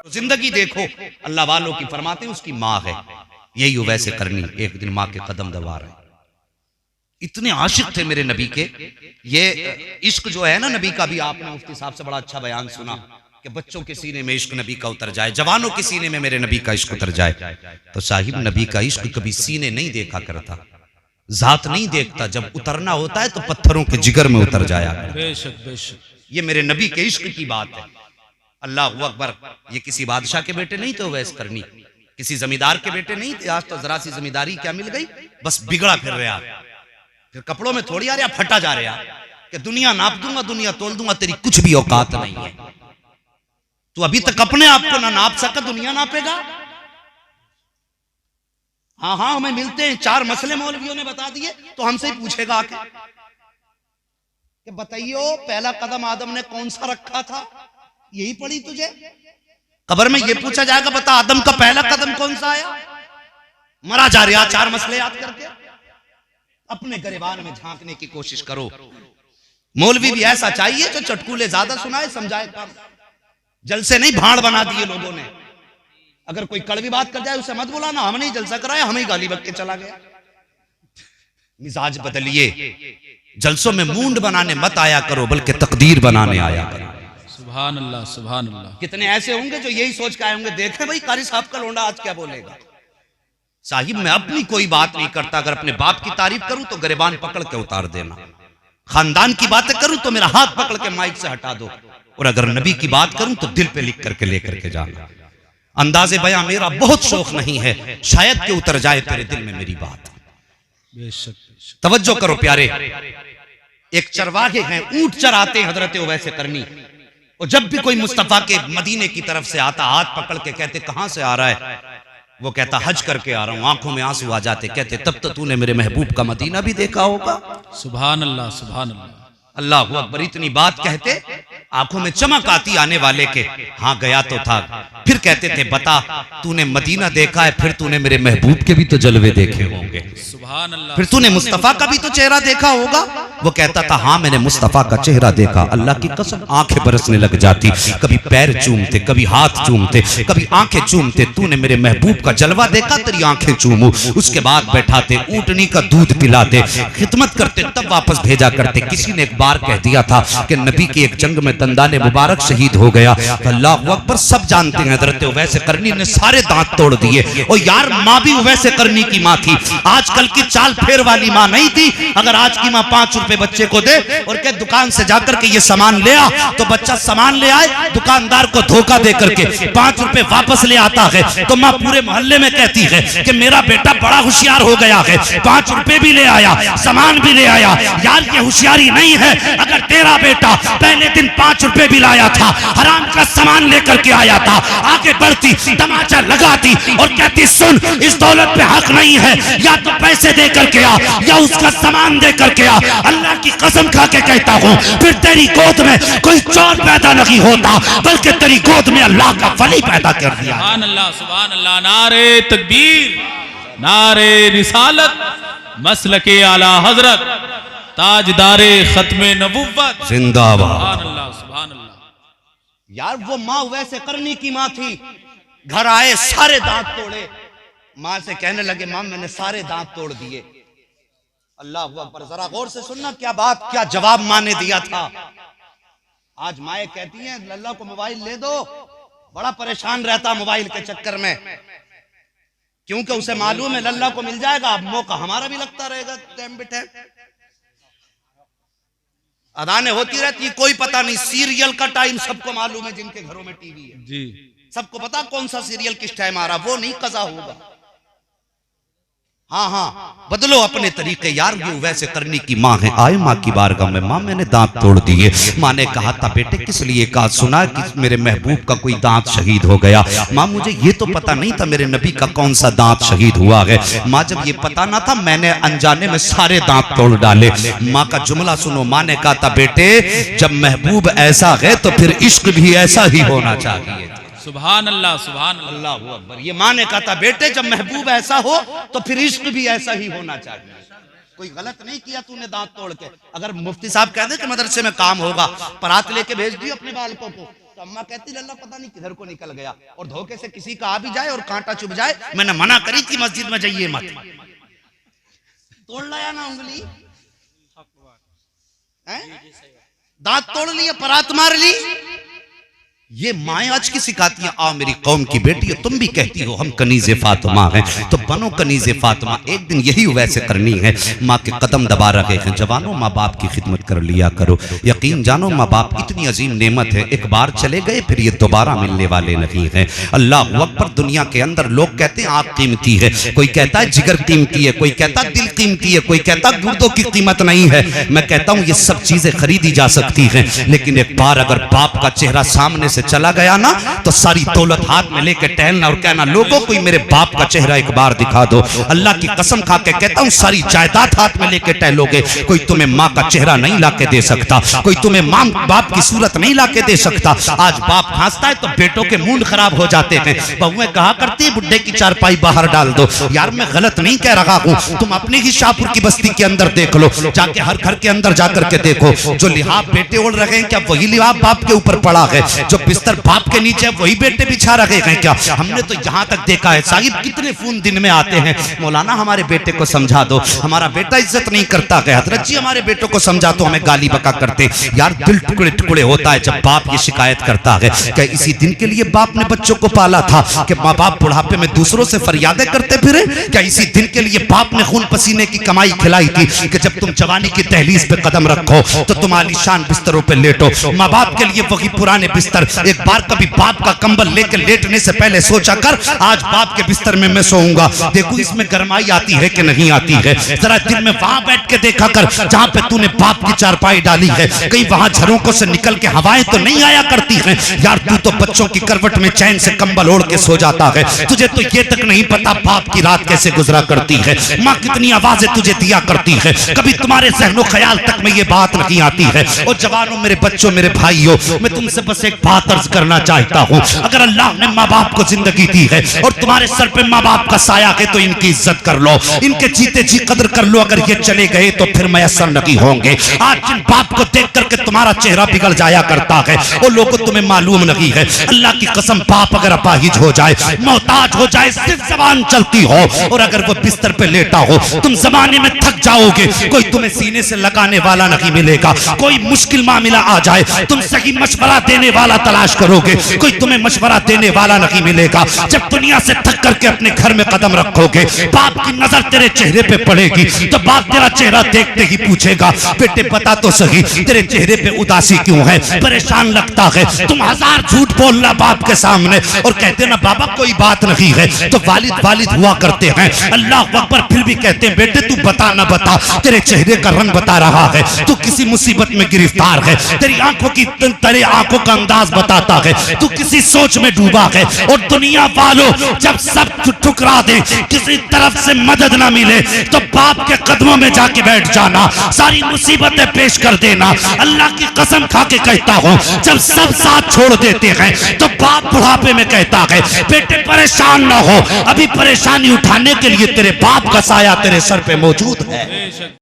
जिंदगी देखो, अल्लाह वालों की फरमाते हैं उसकी माँ है, यही वैसे करनी। एक दिन माँ के कदम दबा रहे, इतने आशिक थे मेरे नबी के। ये इश्क जो है ना नबी का, भी आपने मुफ्ती साहब से बड़ा अच्छा बयान सुना कि बच्चों के सीने में इश्क नबी का उतर जाए, जवानों के सीने में मेरे नबी का इश्क उतर जाए। तो साहिब नबी का इश्क कभी सीने नहीं देखा करता, जात नहीं देखता, जब उतरना होता है तो पत्थरों के जिगर में उतर जाया। बेशक बेशक, ये मेरे नबी के इश्क की बात है। अल्लाह अकबर। ये किसी बादशाह के बेटे नहीं थे उवैस करनी, किसी जमींदार के बेटे नहीं थे। आज तो जरा सी जमींदारी क्या मिल गई, बस बिगड़ा फिर रहा, फिर कपड़ों में थोड़ी आ रहा, फटा जा रहा कि दुनिया नाप दूंगा, दुनिया तोल दूंगा, तेरी कुछ भी औकात नहीं है। तू अभी तक अपने आप को ना नाप सका, दुनिया नापेगा। हाँ हाँ, हमें मिलते हैं 4 मसले मौलवियों ने बता दिए, तो हमसे ही पूछेगा आके कि बताइयो पहला कदम आदम ने कौन सा रखा था, यही पड़ी तुझे। कब्र में यह पूछा जाएगा, बता आदम का पहला कदम कौन सा आया। मरा जा रहा 4 मसले याद करके। अपने गरिबान में झांकने की कोशिश करो। मौलवी भी ऐसा चाहिए जो चटकुले ज्यादा सुनाए, समझाए कम। जलसे नहीं भाड़ बना दिए लोगों ने। अगर कोई कड़वी बात कर जाए उसे मत बुलाना, हमने ही जलसा कराया, हमें ही गाली बक के चला गया। मिजाज बदलिए, जलसों में मूंड बनाने मत आया करो, बल्कि तकदीर बनाने आया करो। सुभान अल्लाह सुभान अल्लाह। कितने ऐसे होंगे जो यही सोच के आए होंगे, देखें भाई कारी साहब का लोंडा आज क्या बोलेगा। साहिब मैं अपनी कोई बात नहीं करता, अगर अपने बाप की तारीफ करूं तो गिरबान पकड़ के उतार देना, खानदान की बातें करूं तो मेरा हाथ पकड़ के माइक से हटा दो, और अगर नबी की बात करूं तो दिल पे लिख करके लेकर के जाना। अंदाजे बयां मेरा बहुत शौक नहीं है, शायद कि उतर जाए तेरे दिल में मेरी बात। बेशक। तवज्जो करो प्यारे, एक चरवाहे हैं, ऊंट चराते हैं हजरत उवैस करनी, और जब भी कोई मुस्तफा के मदीने की तरफ से आता, हाथ पकड़ के कहते कहां से आ रहा है, वो कहता हज करके आ रहा हूं। आंखों में आंसू आ जाते, कहते तब तो तूने मेरे महबूब का मदीना भी देखा होगा। सुभान अल्लाह सुभान अल्लाह। अल्लाह अकबर। इतनी बात कहते आंखों में चमक आती आने वाले के, हाँ गया तो था। फिर कहते थे बता तूने मदीना देखा है, फिर तूने मेरे महबूब के भी तो जलवे देखे होंगे, सुभान अल्लाह। फिर तूने मुस्तफा का भी तो चेहरा देखा होगा। वो कहता था हाँ मैंने मुस्तफा का चेहरा देखा। अल्लाह की कसम आंखें बरसने लग जाती, कभी पैर चूमते, कभी हाथ चूमते, कभी आंखें चूमते। तूने मेरे महबूब का जलवा देखा, तेरी आंखें चूमू। उसके बाद बैठाते, ऊंटनी का दूध पिलाते, खिदमत करते, तब वापस भेजा करते। किसी ने एक बार कह दिया था कि नबी की एक जंग में दंदाने मुबारक शहीद हो गया। अल्लाह अकबर। सब जानते हैं हजरत उवैस करनी ने सारे दांत तोड़ दिए। और यार माँ भी उवैस करनी की माँ थी, आजकल की चाल फेर वाली माँ नहीं थी। अगर आज की माँ 5 रुपए बच्चे को दे और कह दुकान से जाकर के ये सामान ले आ, तो बच्चा सामान ले आए, दुकानदार को धोखा दे करके 5 रुपए वापस ले आता है, तो माँ पूरे मोहल्ले में कहती है कि मेरा बेटा बड़ा होशियार हो गया है, 5 रुपए भी ले आया, सामान भी ले आया। यार ये होशियारी नहीं है। अगर तेरा बेटा पहले दिन 5 रुपए भी लाया था, हराम का सामान लेकर के आया था, आगे बढ़ती, तमाचा लगाती और कहती सुन इस दौलत पे हक नहीं है, या तो पैसे दे करके आ या उसका सामान दे करके आ। अल्लाह की कसम खा के कहता हूँ, फिर तेरी गोद में कोई चोर पैदा नहीं होता, बल्कि तेरी गोद में अल्लाह का वली पैदा कर दिया। सुभान अल्लाह सुभान अल्लाह। नारे तकबीर, नारे रिसालत, मसलके आला हजरत, ताजदारे खत्मे नबुव्वत जिंदाबाद। सुभान अल्लाह सुभान अल्लाह। यार वो माँ वैसे करनी की माँ थी। घर आए सारे दांत तोड़े, माँ से कहने लगे माँ मैंने सारे दांत तोड़ दिए। अल्लाह अकबर। जरा गौर से सुनना क्या बात, क्या जवाब माँ ने दिया था। आज माए कहती हैं लल्ला को मोबाइल ले दो, बड़ा परेशान रहता मोबाइल के चक्कर में, क्योंकि उसे मालूम है लल्ला को मिल जाएगा, अब मौका हमारा भी लगता रहेगा टाइम पे टाइम। अदाने होती रहती है, कोई पता नहीं। सीरियल का टाइम सबको मालूम है, जिनके घरों में टीवी है जी, सबको पता कौन सा सीरियल किस टाइम आ रहा, वो नहीं कज़ा होगा। हाँ हाँ, बदलो अपने तरीके यार। ये वैसे करनी की माँ है, आए माँ की बारगाह में, माँ मैंने दांत तोड़ दिए। माँ ने कहा था बेटे किस लिए कहा, सुना कि मेरे महबूब का कोई दांत शहीद हो गया। माँ मुझे ये तो पता नहीं था मेरे नबी का कौन सा दांत शहीद हुआ है। माँ जब ये पता ना था मैंने अनजाने में सारे दांत तोड़ डाले। माँ का जुमला सुनो, माँ ने कहा था बेटे जब महबूब ऐसा है तो फिर इश्क भी ऐसा ही होना चाहिए। सुभान अल्लाह सुभान अल्लाह। अल्लाह अकबर। ये माँ ने कहा था बेटे जब महबूब ऐसा हो तो फिर इश्क भी ऐसा ही होना चाहिए। कोई गलत नहीं किया तूने दांत तोड़ के। अगर मुफ्ती साहब कह दे कि मदरसे में काम होगा, परात लेके भेज दियो अपने बालकों को, तो अम्मा कहती लल्ला पता नहीं किधर को निकल गया, और धोखे से किसी का आ भी जाए और कांटा चुभ जाए, मैंने मना करी थी मस्जिद में जाइए मत, तोड़ लाया ना उंगली, दांत तोड़ लिए, परात मार ली। ये माएं आज की सिखाती हैं, आओ मेरी कौम की बेटी, तुम भी कहती हो हम कनीज़े फातिमा हैं, तो बनो कनीज़े फातिमा। एक दिन यही वैसे करनी है। माँ के कदम दबा रहे हैं। जवानों, माँ बाप की खिदमत कर लिया करो। यकीन जानो माँ बाप इतनी अजीम नेमत है, एक बार चले गए फिर ये दोबारा मिलने वाले नहीं है। अल्लाह अकबर। दुनिया के अंदर लोग कहते हैं आँख कीमती है, कोई कहता है जिगर कीमती है, कोई कहता है दिल कीमती है, कोई कहता है गुर्दों की कीमत नहीं है। मैं कहता हूँ ये सब चीजें खरीदी जा सकती हैं, लेकिन एक बार अगर बाप का चेहरा सामने से चला गया ना, तो सारी दौलत हाथ में लेकर टहलना और कहना लोगों कोई मेरे बाप का चेहरा एक बार दिखा दो। अल्लाह की कसम खा के कहता हूँ सारी जायदाद हाथ में लेकर टहलोगे, कोई तुम्हें माँ का चेहरा नहीं लाके दे सकता, कोई तुम्हें माँ बाप की सूरत नहीं लाके दे सकता। आज बाप हंसता है तो बेटों के मूड खराब हो जाते हैं। बहुएं कहा करती है बुड्ढे की चारपाई बाहर डाल दो। यार मैं गलत नहीं कह रहा हूँ, तुम अपनी ही शाहपुर की बस्ती के अंदर देख लो, जाके हर घर के अंदर जाकर के देखो, जो लिहाफ बेटे ओढ़ रहे हैं क्या वही लिहाफ बाप के ऊपर पड़ा है? जो बिस्तर बाप के नीचे वही बेटे बिछा रखे हैं क्या? हमने तो यहाँ तक देखा है साहिब कितने फोन दिन में आते हैं, मौलाना हमारे बेटे को समझा दो, हमारा बेटा इज्जत नहीं करता है, हजरत जी हमारे बेटों को समझा तो हमें गाली बका करते। यार दिल टुकड़े टुकड़े होता है जब बाप ये शिकायत करता है। क्या इसी दिन के लिए बाप ने बच्चों को पाला था कि माँ बाप बुढ़ापे में दूसरों से फरियादें करते फिरे? क्या इसी दिन के लिए बाप ने खून पसीने की कमाई खिलाई थी कि जब तुम जवानी की दहलीज पे कदम रखो तो तुम आलीशान बिस्तरों पे लेटो? माँ बाप के लिए वही पुराने बिस्तर, एक बार कभी बाप का कंबल लेकर लेटने से पहले सोचा कर आज बाप के बिस्तर में मैं सोऊंगा, देखो इसमें गरमाई आती है कि नहीं आती है। जरा दिन में वहां बैठ के देखा कर जहां पे तूने बाप की चारपाई डाली है, कहीं वहां झरोकों से निकल के हवाएं तो नहीं आया करती हैं? यार तू तो बच्चों की करवट में चैन से कंबल ओढ़ के सो जाता है, तुझे तो ये तक नहीं पता बाप की रात कैसे गुजरा करती है, माँ कितनी आवाजें तुझे दिया करती है, कभी तुम्हारे ज़हनो ख्याल तक में ये बात नहीं आती है। और जवानों, मेरे बच्चों, मेरे भाइयों, मैं तुमसे बस एक बात अर्ज करना चाहता हूँ, अगर अल्लाह ने माँ बाप को जिंदगी दी है और तुम्हारे सर पे माँ बाप का साया है तो इनकी इज्जत कर लो, इनके जीते जी कदर कर लो। अगर ये चले गए तो फिर मैसर नहीं होंगे। आज जिन बाप को देख करके तुम्हारा चेहरा बिगड़ जाया करता है वो लोगों तुम्हें मालूम नहीं है। अल्लाह की कसम, बाप अगर अपाहिज हो जाए, मोहताज हो जाए, सिर्फ जबान चलती हो और अगर वो बिस्तर पे लेटा हो, तुम जमाने में थक जाओगे, कोई तुम्हें सीने से लगाने वाला नहीं मिलेगा। कोई मुश्किल मामला आ जाए, तुम सही मशवरा देने वाला तलाश करोगे, कोई तुम्हें मशवरा देने वाला नहीं मिलेगा। जब दुनिया से थक करके अपने घर में कदम रखोगे, बाप की नजर तेरे चेहरे पे पड़ेगी तो बाप तेरा चेहरा देखते ही पूछेगा बेटे बता तो सही तेरे चेहरे पे उदासी क्यों है, परेशान लगता है? तुम हजार झूठ बोलना बाप के सामने और कहते ना बाबा कोई बात नहीं है, तो वालिद वालिद हुआ करते हैं। अल्लाह अकबर। फिर भी कहते हैं बेटे तू बता ना बता, तेरे चेहरे का रंग बता रहा है, तू किसी मुसीबत में गिरफ्तार है, तेरी आंखों की तेरे आंखों का अंदाज बताता है, तू किसी सोच में डूबा है। और दुनिया वालों जब सब ठुकरा दे, किसी तरफ से मदद ना मिले तो बाप के कदमों में जाके बैठ जाना, सारी मुसीबतें पेश कर देना। अल्लाह की कसम खा के कहता हूँ जब सब साथ छोड़ देते हैं तो बाप बुढ़ापे में कहता है बेटे परेशान ना हो, अभी परेशानी उठाने के लिए तेरे बाप का साया तेरे सर पे मौजूद है।